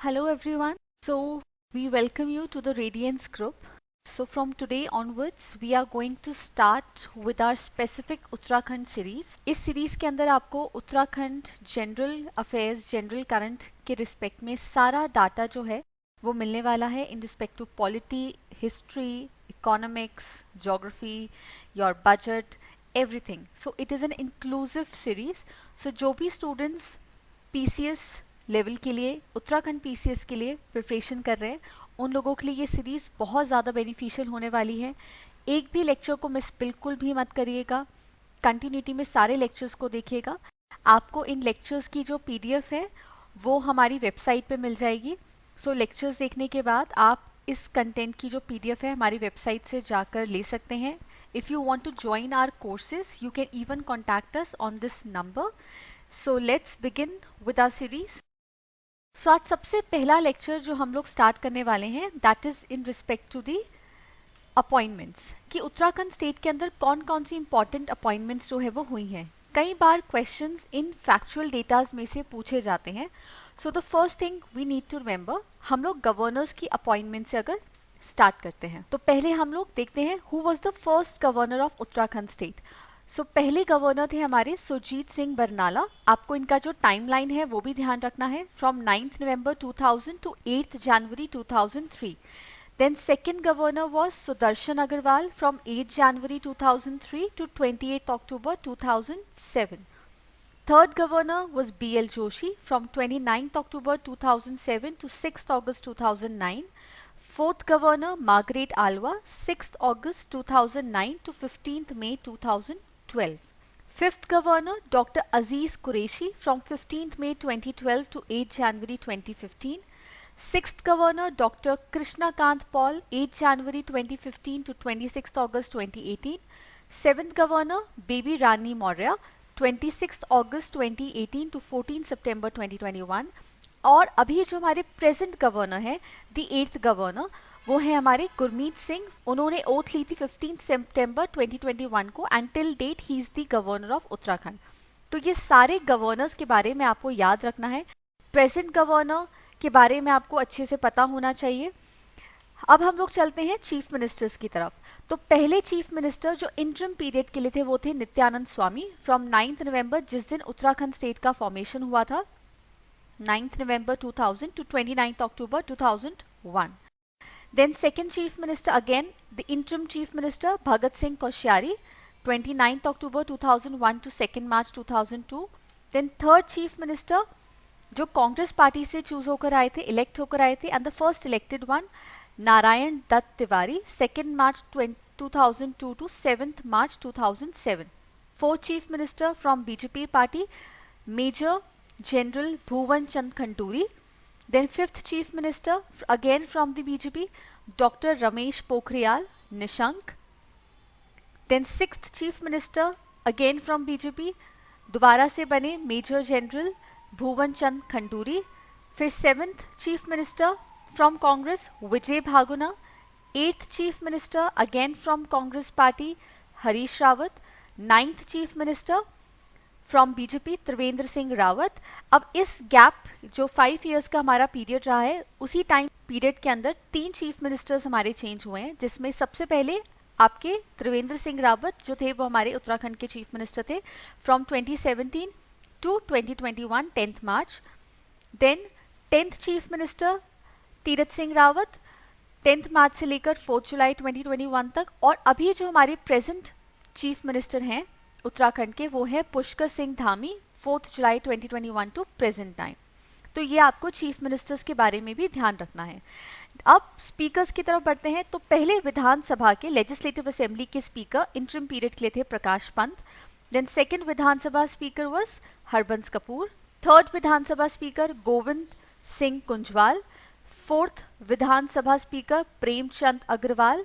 Hello everyone. So we welcome you to the Radiance group. So from today onwards we are going to start with our specific Uttarakhand series. इस series के अंदर आपको Uttarakhand general affairs, general current के respect में सारा data जो है वो मिलने वाला है in respect to polity, history, economics, geography, your budget, everything. So it is an inclusive series. So जो भी students PCS लेवल के लिए, उत्तराखंड PCS के लिए प्रिपरेशन कर रहे हैं, उन लोगों के लिए ये सीरीज़ बहुत ज़्यादा बेनिफिशियल होने वाली है. एक भी लेक्चर को मिस बिल्कुल भी मत करिएगा, कंटिन्यूटी में सारे लेक्चर्स को देखिएगा. आपको इन लेक्चर्स की जो PDF है वो हमारी वेबसाइट पे मिल जाएगी. सो लेक्चर्स देखने के बाद आप इस कंटेंट की जो PDF है हमारी वेबसाइट से जाकर ले सकते हैं. If you want to join our courses, you can even contact us on this number. So let's begin with our series. So आज सबसे पहला लेक्चर जो हम लोग स्टार्ट करने वाले हैं that is in respect to the appointments. कि उत्तराखंड स्टेट के अंदर कौन कौन सी important appointments जो है वो हुई हैं. कई बार questions इन factual datas में से पूछे जाते हैं. So the first thing we need to remember, हम लोग गवर्नर्स की अपॉइंटमेंट से अगर स्टार्ट करते हैं तो पहले हम लोग देखते हैं who was the first governor of Uttarakhand state. So पहले गवर्नर थे हमारे सुरजीत सिंह बरनाला. आपको इनका जो टाइमलाइन है वो भी ध्यान रखना है. From 9th November 2000 to 8th January 2003. Then second governor was Sudarshan Agarwal from 8 January 2003 to 28 October 2007. Third governor was B.L. Joshi from 29th October 2007 to 6th August 2009. Fourth governor Margaret Alva, 6th August 2009 to 15th May 2012. Fifth governor Dr. Aziz Qureshi from 15th May 2012 to 8 January 2015. Sixth governor Dr. Krishna Kant Paul, 8 January 2015 to 26th August 2018. Seventh governor Baby Rani Maurya, 26th August 2018 to 14 September 2021. और अभी जो हमारे present governor है the 8th governor वो है हमारे गुरमीत सिंह. उन्होंने oath ली थी 15 सितंबर 2021 को and till date he is the governor of Uttarakhand. तो ये सारे गवर्नर्स के बारे में आपको याद रखना है. प्रेजेंट गवर्नर के बारे में आपको अच्छे से पता होना चाहिए. अब हम लोग चलते हैं चीफ मिनिस्टर्स की तरफ. तो पहले चीफ मिनिस्टर जो इंटरम पीरियड के लिए थे वो थे नित्यानंद स्वामी फ्रॉम 9th नवंबर, जिस दिन उत्तराखंड स्टेट का फॉर्मेशन हुआ था, 9th November 2000 to 29th October 2001. Then second chief minister again the interim chief minister Bhagat Singh Koshyari, 29th October 2001 to 2nd March 2002. Then third chief minister जो कांग्रेस पार्टी से choose होकर आए थे, इलेक्ट होकर आए थे, and the first elected one Narayan Dutt Tiwari, 2nd March 2002 to 7th March 2007. Fourth chief minister from BJP party Major General Bhuvan Chand Khanturi. Then fifth chief minister again from the BJP Dr. Ramesh Pokhriyal Nishank. Then sixth chief minister again from BJP दोबारा से बने Major General Bhuvan Chand Khanturi. फिर seventh chief minister from Congress Vijay Bhaguna. Eighth chief minister again from Congress party Harish Rawat. Ninth chief minister from BJP Trivendra Singh Rawat. अब इस gap जो 5 years का हमारा period रहा है उसी टाइम पीरियड के अंदर 3 चीफ मिनिस्टर्स हमारे चेंज हुए हैं, जिसमें सबसे पहले आपके त्रिवेंद्र सिंह रावत जो थे वो हमारे उत्तराखंड के चीफ मिनिस्टर थे from 2017 to 2021 10th March. Then 10th chief minister Tirath Singh Rawat 10th March से लेकर 4th July 2021 तक. और अभी जो हमारे प्रेजेंट चीफ मिनिस्टर हैं उत्तराखंड के वो है Pushkar Singh Dhami, 4th July 2021 to present time. तो ये आपको चीफ मिनिस्टर्स के बारे में भी ध्यान रखना है. अब स्पीकर्स की तरफ बढ़ते हैं. तो पहले विधानसभा के लेजिस्लेटिव असेंबली के स्पीकर इंटरिम पीरियड के लिए थे Prakash Pant. Then second Vidhansabha speaker was Harbans Kapoor. Third Vidhansabha speaker Govind Singh Kunjwal. Fourth Vidhansabha speaker Premchand Agarwal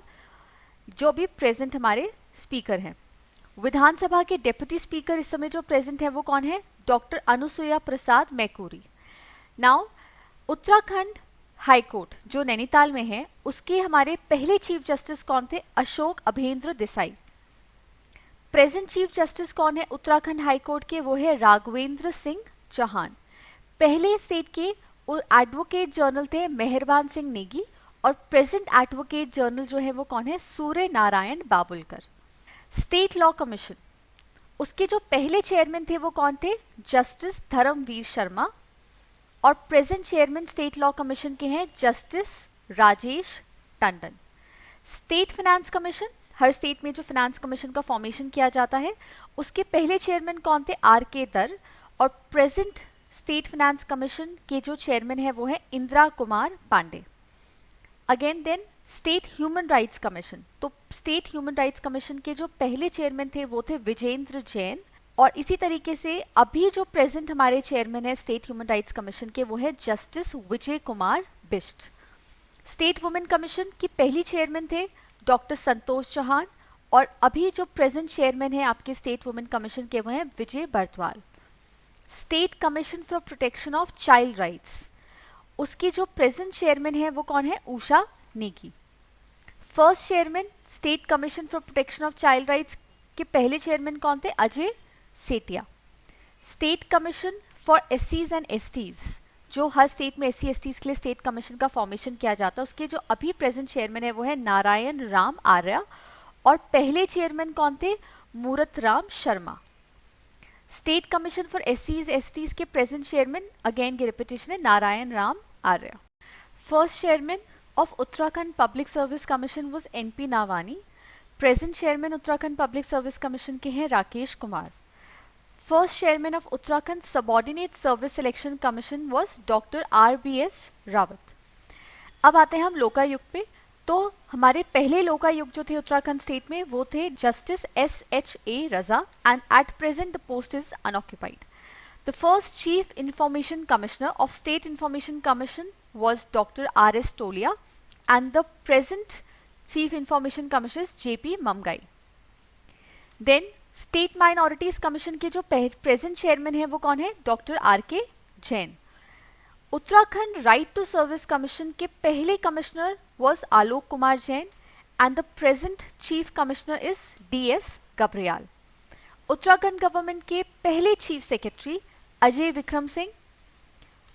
जो भी प्रेजेंट हमारे स्पीकर हैं. विधानसभा के डेप्यूटी स्पीकर इस समय जो प्रेजेंट है वो कौन है? डॉक्टर अनुसुईया प्रसाद मैकूरी. नाउ उत्तराखंड हाई कोर्ट जो नैनीताल में है उसके हमारे पहले चीफ जस्टिस कौन थे? Ashok Abhendra Desai. Present chief justice कौन है उत्तराखंड हाई कोर्ट के? वो है राघवेंद्र सिंह चौहान. पहले स्टेट के एडवोकेट जनरल थे मेहरबान सिंह नेगी, और प्रेजेंट एडवोकेट जनरल जो है वो कौन है, Surya Narayan Babulkar. State law commission, उसके जो पहले चेयरमैन थे वो कौन थे, जस्टिस धर्मवीर शर्मा, और present chairman state law commission के हैं justice Rajesh Tandon. State finance commission, हर स्टेट में जो फाइनेंस कमीशन का फॉर्मेशन किया जाता है, उसके पहले चेयरमैन कौन थे, आर के दर, और प्रेजेंट स्टेट फाइनेंस कमीशन के जो चेयरमैन है वो है Indira Kumar Pande. Again then state human rights commission, तो स्टेट ह्यूमन राइट्स कमीशन के जो पहले चेयरमैन थे वो थे विजेंद्र जैन, और इसी तरीके से अभी जो प्रेजेंट हमारे चेयरमैन है स्टेट ह्यूमन राइट्स कमीशन के वो है justice Vijay Kumar Bisht. State women commission की पहली चेयरमैन थे डॉक्टर संतोष चौहान, और अभी जो प्रेजेंट चेयरमैन है आपके स्टेट वुमेन कमीशन के वो हैं Vijay Bartwal. State commission for protection of child rights, उसकी जो प्रेजेंट चेयरमैन है वो कौन है, Usha Negi. First chairman state commission for protection of child rights के पहले चेयरमैन कौन थे, Ajay Sethia. State commission for एससीज एंड एसटीज, जो हर स्टेट में एससी एसटीज के लिए स्टेट कमीशन का फॉर्मेशन किया जाता है, उसके जो अभी प्रेजेंट चेयरमैन है वो है नारायण राम आर्या, और पहले चेयरमैन कौन थे, Murat Ram Sharma. State commission for एससीज एसटीज के प्रेजेंट चेयरमैन, अगेन की रिपीटेशन है, Narayan Ram Arya. First chairman of Uttarakhand Public Service Commission was NP Navani. Present Chairman Uttarakhand Public Service Commission के हैं Rakesh Kumar. First Chairman of Uttarakhand Subordinate Service Selection Commission was Dr. RBS Rawat। अब आते हैं हम लोकायुक्त पे। तो हमारे पहले लोकायुक्त जो थे उत्तराखंड स्टेट में वो थे justice SHA Raza, and at present the post is unoccupied. The first Chief Information Commissioner of State Information Commission was Dr. R.S. Tolia, and the present Chief Information Commissioner is J.P. Mamgai. Then State Minorities Commission के जो present chairman है वो कौन है, Dr. R.K. Jain. Uttarakhand Right to Service Commission के पहले commissioner was Alok Kumar Jain, and the present Chief Commissioner is D.S. Gabriel. Uttarakhand government के पहले chief secretary Ajay Vikram Singh,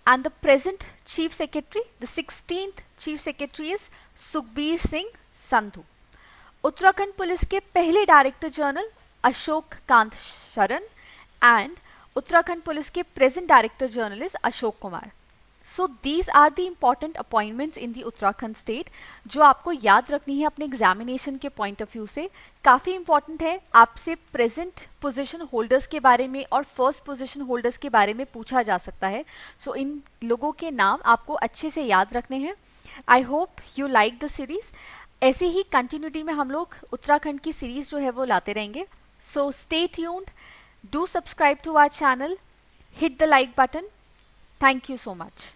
and the present chief secretary, the 16th chief secretary is Sukhbir Singh Sandhu. Uttarakhand police के पहले director general Ashok Kant Sharan, and Uttarakhand police के present director general is Ashok Kumar. So these are the important appointments in the Uttarakhand state, जो आपको याद रखनी है अपने एग्जामिनेशन के पॉइंट ऑफ व्यू से। काफ़ी इंपॉर्टेंट है, आपसे प्रेजेंट पोजीशन होल्डर्स के बारे में और फर्स्ट पोजीशन होल्डर्स के बारे में पूछा जा सकता है। सो इन लोगों के नाम आपको अच्छे से याद रखने हैं। I hope you like the series. ऐसे ही कंटिन्यूटी में हम लोग उत्तराखंड की सीरीज जो है वो लाते रहेंगे। So stay tuned, do subscribe to our channel, hit the like button. Thank you so much.